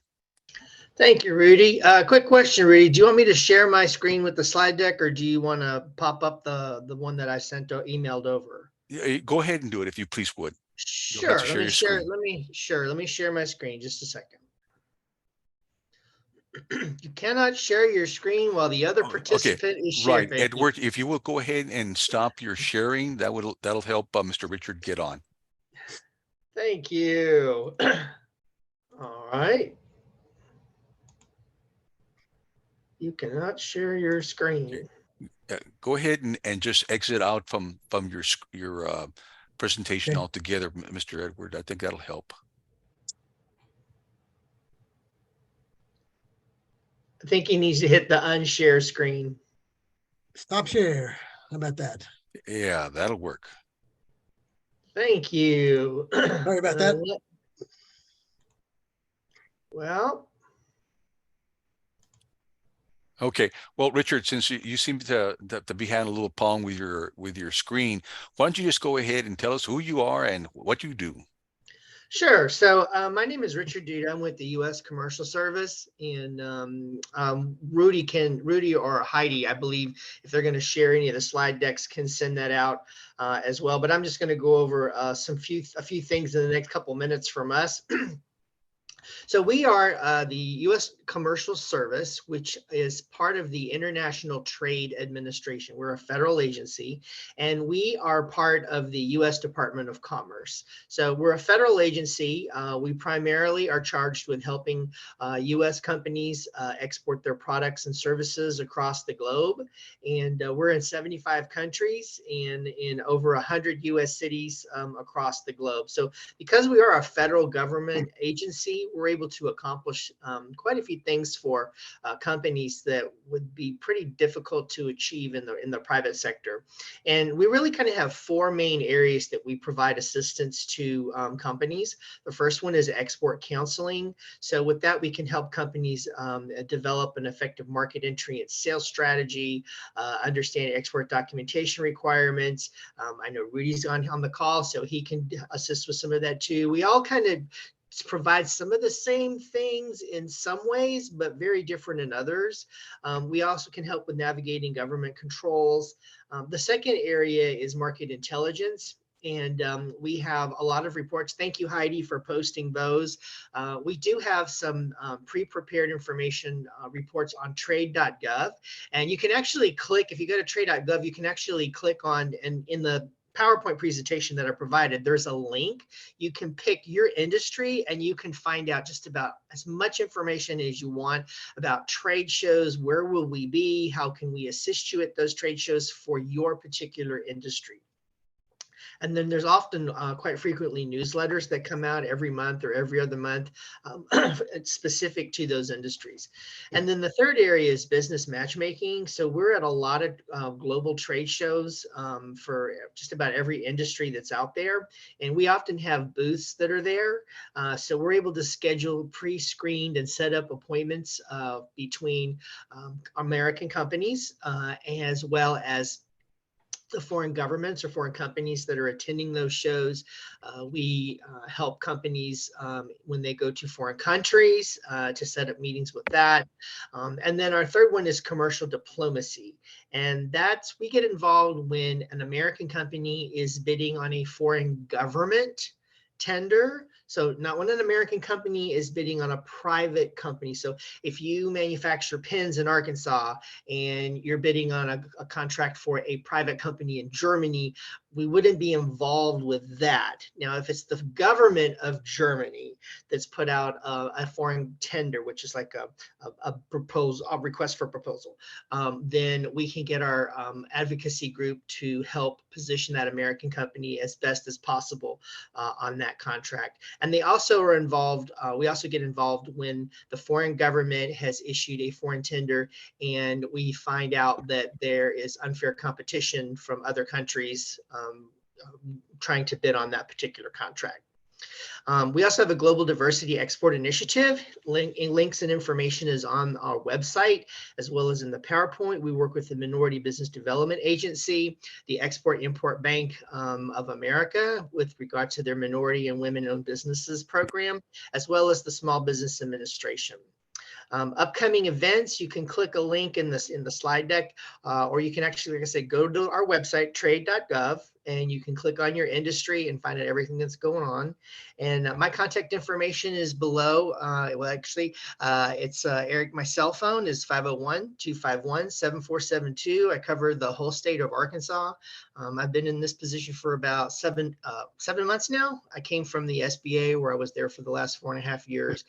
Thank you, Rudy. Quick question, Rudy. Do you want me to share my screen with the slide deck, or do you want to pop up the one that I sent or emailed over? Go ahead and do it if you please would. Sure. Let me share. Let me share my screen. Just a second. You cannot share your screen while the other participant is sharing. Right, Edward. If you will go ahead and stop your sharing, that'll help Mr. Richard get on. Thank you. All right. You cannot share your screen. Go ahead and just exit out from your presentation altogether, Mr. Edward. I think that'll help. I think he needs to hit the unshare screen. Stop share. How about that? Yeah, that'll work. Thank you. Sorry about that. Well. Okay. Well, Richard, since you seem to be having a little problem with your screen, why don't you just go ahead and tell us who you are and what you do? Sure. So my name is Richard Duda. I'm with the U.S. Commercial Service, and Rudy or Heidi, I believe, if they're going to share any of the slide decks, can send that out as well. But I'm just going to go over a few things in the next couple minutes from us. So we are the U.S. Commercial Service, which is part of the International Trade Administration. We're a federal agency, and we are part of the U.S. Department of Commerce. So we're a federal agency. We primarily are charged with helping U.S. companies export their products and services across the globe. And we're in 75 countries and in over 100 U.S. cities across the globe. So because we are a federal government agency, we're able to accomplish quite a few things for companies that would be pretty difficult to achieve in the private sector. And we really kind of have four main areas that we provide assistance to companies. The first one is export counseling. So with that, we can help companies develop an effective market entry and sales strategy, understand export documentation requirements. I know Rudy's on the call, so he can assist with some of that too. We all kind of provide some of the same things in some ways, but very different in others. We also can help with navigating government controls. The second area is market intelligence. And we have a lot of reports. Thank you, Heidi, for posting those. We do have some pre-prepared information reports on trade.gov. And you can actually click, if you go to trade.gov, you can actually click on, and in the PowerPoint presentation that I provided, there's a link. You can pick your industry and you can find out just about as much information as you want about trade shows. Where will we be? How can we assist you at those trade shows for your particular industry? And then there's often quite frequently newsletters that come out every month or every other month specific to those industries. And then the third area is business matchmaking. So we're at a lot of global trade shows for just about every industry that's out there. And we often have booths that are there. So we're able to schedule pre-screened and set up appointments between American companies as well as the foreign governments or foreign companies that are attending those shows. We help companies when they go to foreign countries to set up meetings with that. And then our third one is commercial diplomacy. And that's, we get involved when an American company is bidding on a foreign government tender. So not when an American company is bidding on a private company. So if you manufacture pens in Arkansas and you're bidding on a contract for a private company in Germany, we wouldn't be involved with that. Now, if it's the government of Germany that's put out a foreign tender, which is like a proposal, a request for proposal, then we can get our advocacy group to help position that American company as best as possible on that contract. And they also are involved, we also get involved when the foreign government has issued a foreign tender and we find out that there is unfair competition from other countries trying to bid on that particular contract. We also have a global diversity export initiative. Links and information is on our website as well as in the PowerPoint. We work with the Minority Business Development Agency, the Export-Import Bank of America with regard to their minority and women-owned businesses program, as well as the Small Business Administration. Upcoming events, you can click a link in the slide deck, or you can actually, like I said, go to our website, trade.gov, and you can click on your industry and find out everything that's going on. And my contact information is below. Well, actually, it's Eric. My cell phone is 501-251-7472. I cover the whole state of Arkansas. I've been in this position for about seven months now. I came from the SBA where I was there for the last 4.5 years.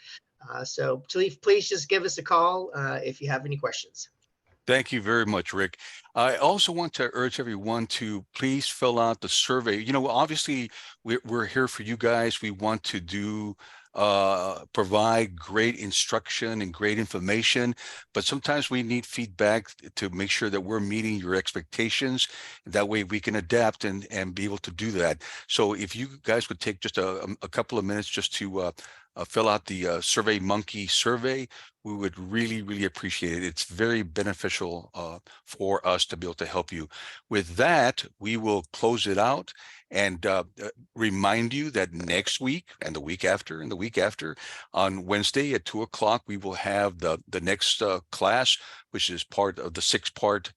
So please just give us a call if you have any questions. Thank you very much, Rick. I also want to urge everyone to please fill out the survey. You know, obviously we're here for you guys. We want to do provide great instruction and great information, but sometimes we need feedback to make sure that we're meeting your expectations. That way we can adapt and be able to do that. So if you guys would take just a couple of minutes just to fill out the SurveyMonkey survey, we would really appreciate it. It's very beneficial for us to be able to help you. With that, we will close it out and remind you that next week and the week after and the week after, on Wednesday at 2 o'clock, we will have the next class, which is part of the 6-part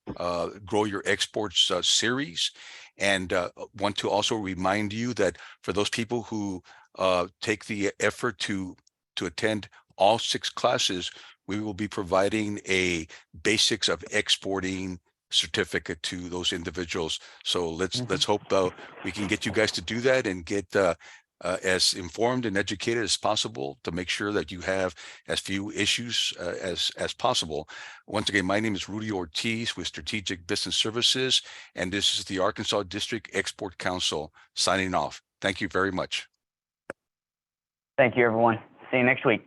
Grow Your Exports series. And want to also remind you that for those people who take the effort to attend all 6 classes, we will be providing a basics of exporting certificate to those individuals. So let's hope we can get you guys to do that and get as informed and educated as possible to make sure that you have as few issues as possible. Once again, my name is Rudy Ortiz with Strategic Business Services, and this is the Arkansas District Export Council signing off. Thank you very much. Thank you, everyone. See you next week.